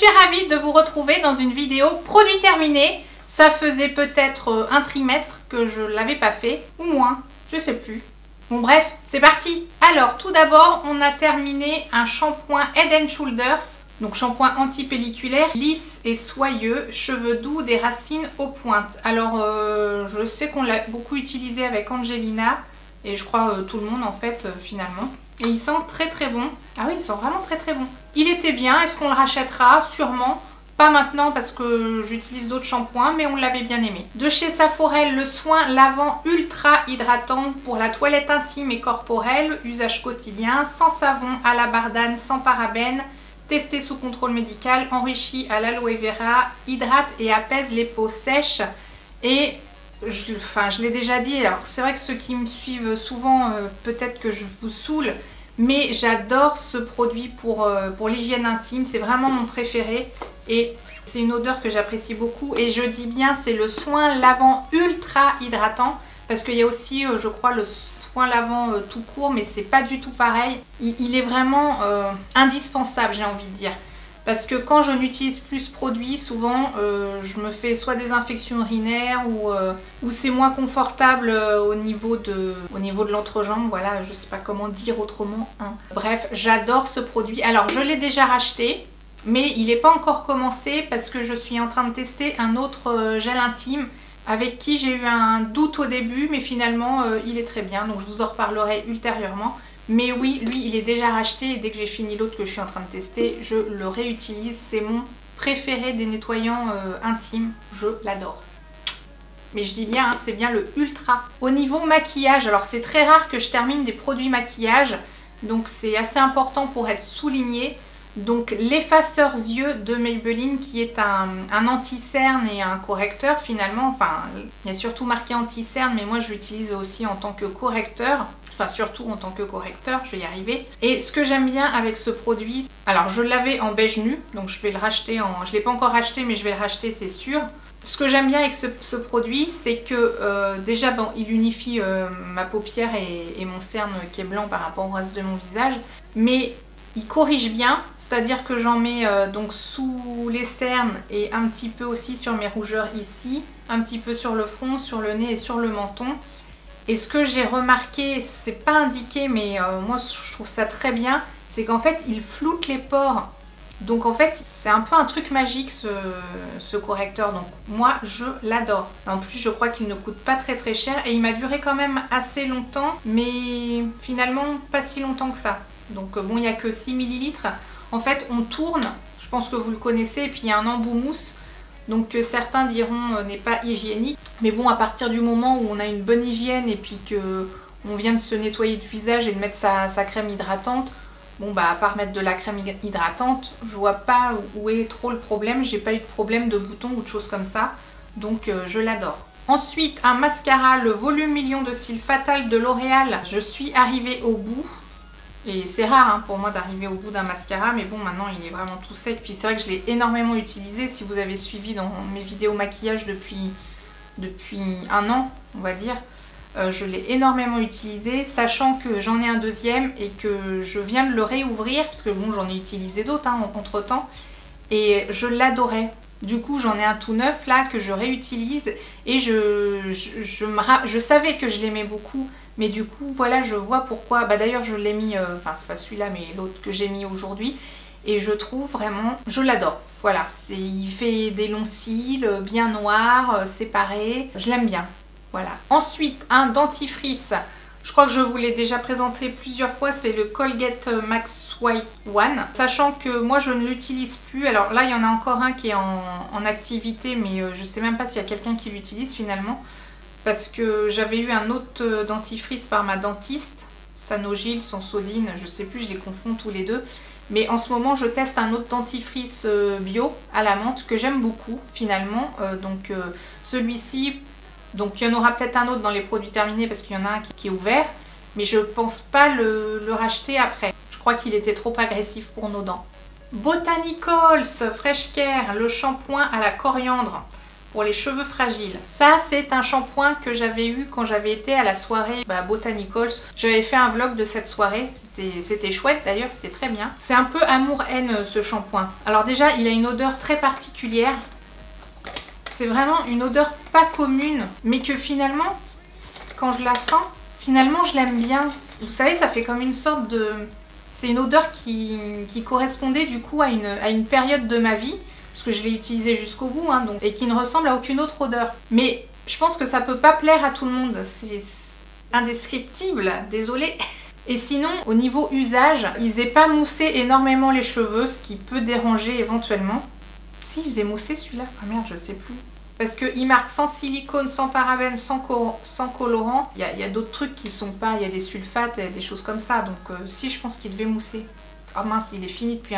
suis ravie de vous retrouver dans une vidéo produit terminé. Ça faisait peut-être un trimestre que je ne l'avais pas fait, ou moins, je sais plus. Bon bref, c'est parti. Alors tout d'abord, on a terminé un shampoing Head & Shoulders. Donc shampoing anti-pelliculaire, lisse et soyeux, cheveux doux, des racines aux pointes. Alors je sais qu'on l'a beaucoup utilisé avec Angelina et je crois tout le monde en fait finalement. Et il sent très très bon. Ah oui, il sent vraiment très très bon. Il était bien, est-ce qu'on le rachètera? Sûrement. Pas maintenant parce que j'utilise d'autres shampoings, mais on l'avait bien aimé. De chez Saforel, le soin lavant ultra hydratant pour la toilette intime et corporelle, usage quotidien, sans savon, à la bardane, sans parabènes, testé sous contrôle médical, enrichi à l'aloe vera, hydrate et apaise les peaux sèches. Et je l'ai déjà dit, alors c'est vrai que ceux qui me suivent souvent, peut-être que je vous saoule, mais j'adore ce produit pour l'hygiène intime, c'est vraiment mon préféré et c'est une odeur que j'apprécie beaucoup. Et je dis bien, c'est le soin lavant ultra hydratant parce qu'il y a aussi, je crois, le soin lavant tout court, mais c'est pas du tout pareil. Il est vraiment indispensable, j'ai envie de dire. Parce que quand je n'utilise plus ce produit, souvent je me fais soit des infections urinaires ou c'est moins confortable au niveau de l'entrejambe. Voilà, je sais pas comment dire autrement. Hein. Bref, j'adore ce produit. Alors je l'ai déjà racheté, mais il n'est pas encore commencé parce que je suis en train de tester un autre gel intime avec qui j'ai eu un doute au début, mais finalement il est très bien. Donc je vous en reparlerai ultérieurement. Mais oui, lui, il est déjà racheté et dès que j'ai fini l'autre que je suis en train de tester, je le réutilise. C'est mon préféré des nettoyants intimes. Je l'adore. Mais je dis bien, hein, c'est bien le ultra. Au niveau maquillage, alors c'est très rare que je termine des produits maquillage. Donc c'est assez important pour être souligné. Donc l'effaceur yeux de Maybelline qui est un anti-cerne et un correcteur finalement. Enfin, il y a surtout marqué anti-cerne, mais moi je l'utilise aussi en tant que correcteur. Enfin surtout en tant que correcteur, je vais y arriver. Et ce que j'aime bien avec ce produit, alors je l'avais en beige nu, donc je vais le racheter en... Je ne l'ai pas encore racheté, mais je vais le racheter, c'est sûr. Ce que j'aime bien avec ce produit, c'est que déjà, bon, il unifie ma paupière et mon cerne qui est blanc par rapport au reste de mon visage. Mais il corrige bien, c'est-à-dire que j'en mets donc sous les cernes et un petit peu aussi sur mes rougeurs ici, un petit peu sur le front, sur le nez et sur le menton. Et ce que j'ai remarqué, c'est pas indiqué, mais moi je trouve ça très bien, c'est qu'en fait il floute les pores. Donc en fait c'est un peu un truc magique ce correcteur, donc moi je l'adore. En plus je crois qu'il ne coûte pas très très cher et il m'a duré quand même assez longtemps, mais finalement pas si longtemps que ça. Donc bon, il n'y a que 6 ml. En fait on tourne, je pense que vous le connaissez, et puis il y a un embout mousse. Donc que certains diront n'est pas hygiénique. Mais bon, à partir du moment où on a une bonne hygiène et puis qu'on vient de se nettoyer le visage et de mettre sa crème hydratante, bon bah à part mettre de la crème hydratante, je vois pas où est trop le problème. J'ai pas eu de problème de boutons ou de choses comme ça. Donc je l'adore. Ensuite, un mascara, le volume million de cils Fatal de L'Oréal. Je suis arrivée au bout. Et c'est rare hein, pour moi d'arriver au bout d'un mascara, mais bon maintenant il est vraiment tout sec. Puis c'est vrai que je l'ai énormément utilisé, si vous avez suivi dans mes vidéos maquillage depuis un an on va dire, je l'ai énormément utilisé, sachant que j'en ai un deuxième et que je viens de le réouvrir, parce que bon j'en ai utilisé d'autres hein, entre temps, et je l'adorais. Du coup j'en ai un tout neuf là que je réutilise et je savais que je l'aimais beaucoup. Mais du coup, voilà, je vois pourquoi. Bah d'ailleurs, je l'ai mis, enfin c'est pas celui-là, mais l'autre que j'ai mis aujourd'hui. Et je trouve vraiment, je l'adore. Voilà, il fait des longs cils, bien noirs, séparés. Je l'aime bien. Voilà. Ensuite, un dentifrice. Je crois que je vous l'ai déjà présenté plusieurs fois. C'est le Colgate Max White One. Sachant que moi, je ne l'utilise plus. Alors là, il y en a encore un qui est en activité, mais je sais même pas s'il y a quelqu'un qui l'utilise finalement. Parce que j'avais eu un autre dentifrice par ma dentiste, Sanogil, Sensodine, je sais plus, je les confonds tous les deux. Mais en ce moment, je teste un autre dentifrice bio à la menthe que j'aime beaucoup finalement. Donc celui-ci, donc il y en aura peut-être un autre dans les produits terminés parce qu'il y en a un qui est ouvert. Mais je pense pas le racheter après. Je crois qu'il était trop agressif pour nos dents. Botanicals Fresh Care, le shampoing à la coriandre. pour les cheveux fragiles. Ça, c'est un shampoing que j'avais eu quand j'avais été à la soirée Botanicals. J'avais fait un vlog de cette soirée, c'était chouette d'ailleurs, c'était très bien. C'est un peu amour-haine ce shampoing. Alors déjà, il a une odeur très particulière. C'est vraiment une odeur pas commune, mais que finalement, quand je la sens, finalement je l'aime bien. Vous savez, ça fait comme une sorte de... C'est une odeur qui correspondait du coup à une période de ma vie, parce que je l'ai utilisée jusqu'au bout, hein, donc, et qui ne ressemble à aucune autre odeur. Mais je pense que ça peut pas plaire à tout le monde, c'est indescriptible, désolée. Et sinon, au niveau usage, il faisait pas mousser énormément les cheveux, ce qui peut déranger éventuellement. Si, il faisait mousser celui-là. Ah merde, je sais plus. Parce qu'il marque sans silicone, sans parabènes, sans colorant. Il y a d'autres trucs qui sont pas... Il y a des sulfates, des choses comme ça. Donc si, je pense qu'il devait mousser. Ah mince, il est fini depuis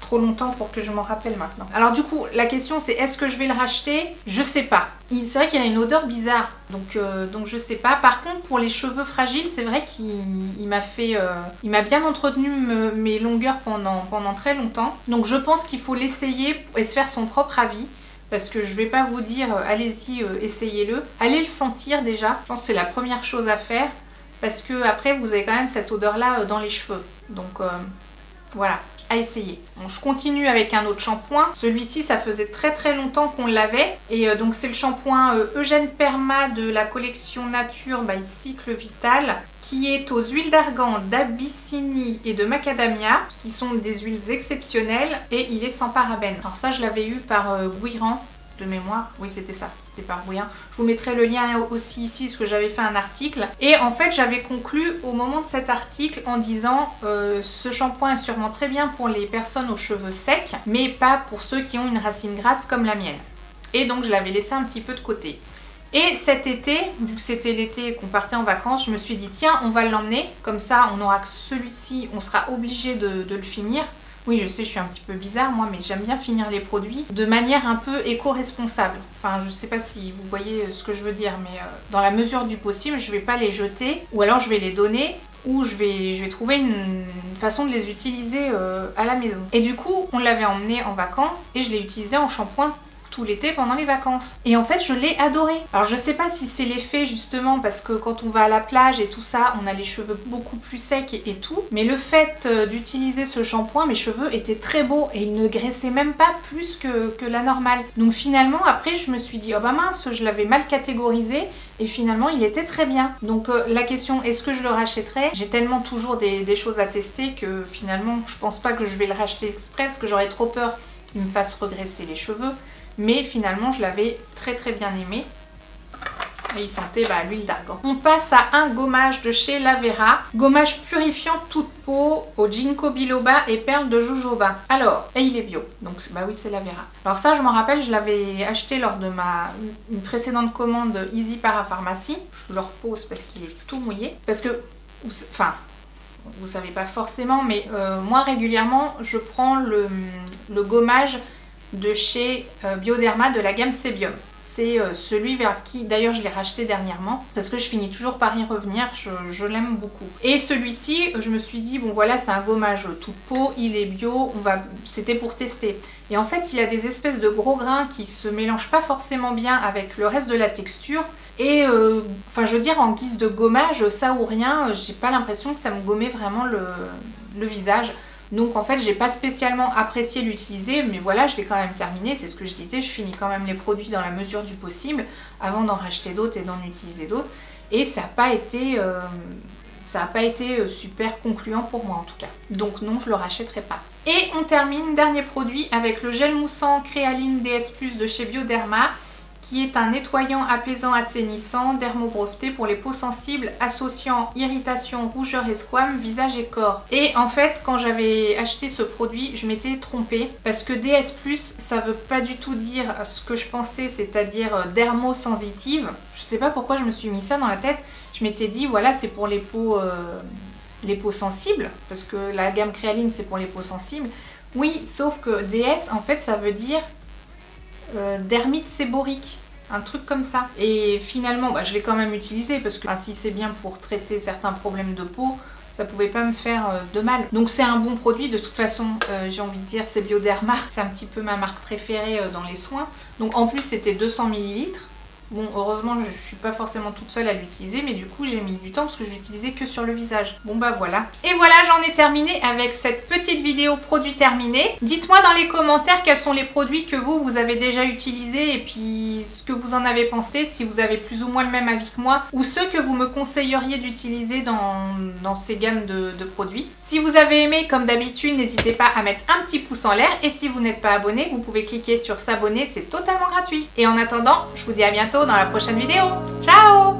trop longtemps pour que je m'en rappelle maintenant. Alors du coup, la question c'est est-ce que je vais le racheter? Je sais pas. C'est vrai qu'il a une odeur bizarre. Donc je sais pas. Par contre, pour les cheveux fragiles, c'est vrai qu'il m'a fait... il m'a bien entretenu mes longueurs pendant très longtemps. Donc je pense qu'il faut l'essayer et se faire son propre avis. Parce que je vais pas vous dire allez-y, essayez-le. Allez le sentir déjà. Je pense que c'est la première chose à faire. Parce que après vous avez quand même cette odeur là dans les cheveux. Donc voilà, à essayer. Bon, je continue avec un autre shampoing. Celui-ci ça faisait très longtemps qu'on l'avait. Et donc c'est le shampoing Eugène Perma de la collection Nature by Cycle Vital. Qui est aux huiles d'argan, d'Abyssinie et de macadamia, qui sont des huiles exceptionnelles, et il est sans parabènes. Alors ça, je l'avais eu par Guiran, de mémoire. Oui, c'était ça, c'était par Guiran. Je vous mettrai le lien aussi ici, parce que j'avais fait un article. Et en fait, j'avais conclu au moment de cet article en disant ce shampoing est sûrement très bien pour les personnes aux cheveux secs, mais pas pour ceux qui ont une racine grasse comme la mienne. Et donc, je l'avais laissé un petit peu de côté. Et cet été, vu que c'était l'été qu'on partait en vacances, je me suis dit tiens, on va l'emmener, comme ça on aura que celui-ci, on sera obligé de le finir. Oui, je sais, je suis un petit peu bizarre moi, mais j'aime bien finir les produits de manière un peu éco-responsable. Enfin, je sais pas si vous voyez ce que je veux dire, mais dans la mesure du possible, je vais pas les jeter, ou alors je vais les donner, ou je vais trouver une façon de les utiliser à la maison. Et du coup, on l'avait emmené en vacances, et je l'ai utilisé en shampoing tout l'été pendant les vacances. Et en fait, je l'ai adoré. Alors, je sais pas si c'est l'effet justement parce que quand on va à la plage et tout ça, on a les cheveux beaucoup plus secs et tout. Mais le fait d'utiliser ce shampoing, mes cheveux étaient très beaux et ils ne graissaient même pas plus que la normale. Donc finalement, après, je me suis dit, oh bah mince, je l'avais mal catégorisé et finalement, il était très bien. Donc la question, est-ce que je le rachèterai? J'ai tellement toujours des choses à tester que finalement, je pense pas que je vais le racheter exprès parce que j'aurais trop peur qu'il me fasse regresser les cheveux. Mais finalement, je l'avais très bien aimé. Et il sentait l'huile d'argan. On passe à un gommage de chez Lavera. Gommage purifiant toute peau au ginkgo biloba et perles de jojoba. Alors, et il est bio. Donc bah oui, c'est Lavera. Alors ça, je m'en rappelle, je l'avais acheté lors de une précédente commande Easy Parapharmacie. Je le repose parce qu'il est tout mouillé. Parce que, enfin... Vous savez pas forcément, mais moi régulièrement, je prends le gommage de chez Bioderma de la gamme Sebium. C'est celui vers qui, d'ailleurs je l'ai racheté dernièrement, parce que je finis toujours par y revenir, je l'aime beaucoup. Et celui-ci, je me suis dit, bon voilà, c'est un gommage toute peau, il est bio, c'était pour tester. Et en fait, il a des espèces de gros grains qui se mélangent pas forcément bien avec le reste de la texture. Et enfin, je veux dire, en guise de gommage, ça ou rien, j'ai pas l'impression que ça me gommait vraiment le visage. Donc en fait, j'ai pas spécialement apprécié l'utiliser, mais voilà, je l'ai quand même terminé, c'est ce que je disais, je finis quand même les produits dans la mesure du possible, avant d'en racheter d'autres et d'en utiliser d'autres. Et ça n'a pas été, super concluant pour moi en tout cas. Donc non, je le rachèterai pas. Et on termine, dernier produit, avec le gel moussant Créaline DS+, de chez Bioderma, qui est un nettoyant apaisant assainissant dermobreveté pour les peaux sensibles associant irritation, rougeur et squame, visage et corps. Et en fait, quand j'avais acheté ce produit, je m'étais trompée parce que DS+, ça veut pas du tout dire ce que je pensais, c'est-à-dire dermosensitive. Je sais pas pourquoi je me suis mis ça dans la tête. Je m'étais dit, voilà, c'est pour les peaux sensibles, parce que la gamme Créaline, c'est pour les peaux sensibles. Oui, sauf que DS, en fait, ça veut dire dermite séborique, un truc comme ça. Et finalement, je l'ai quand même utilisé parce que si c'est bien pour traiter certains problèmes de peau, ça pouvait pas me faire de mal. Donc c'est un bon produit, de toute façon j'ai envie de dire c'est Bioderma, c'est un petit peu ma marque préférée dans les soins. Donc en plus c'était 200 ml. Bon, heureusement, je suis pas forcément toute seule à l'utiliser, mais du coup, j'ai mis du temps parce que je l'utilisais que sur le visage. Bon, bah voilà. Et voilà, j'en ai terminé avec cette petite vidéo produit terminé. Dites-moi dans les commentaires quels sont les produits que vous avez déjà utilisés et puis ce que vous en avez pensé, si vous avez plus ou moins le même avis que moi, ou ceux que vous me conseilleriez d'utiliser dans ces gammes de produits. Si vous avez aimé, comme d'habitude, n'hésitez pas à mettre un petit pouce en l'air. Et si vous n'êtes pas abonné, vous pouvez cliquer sur s'abonner, c'est totalement gratuit. Et en attendant, je vous dis à bientôt dans la prochaine vidéo. Ciao!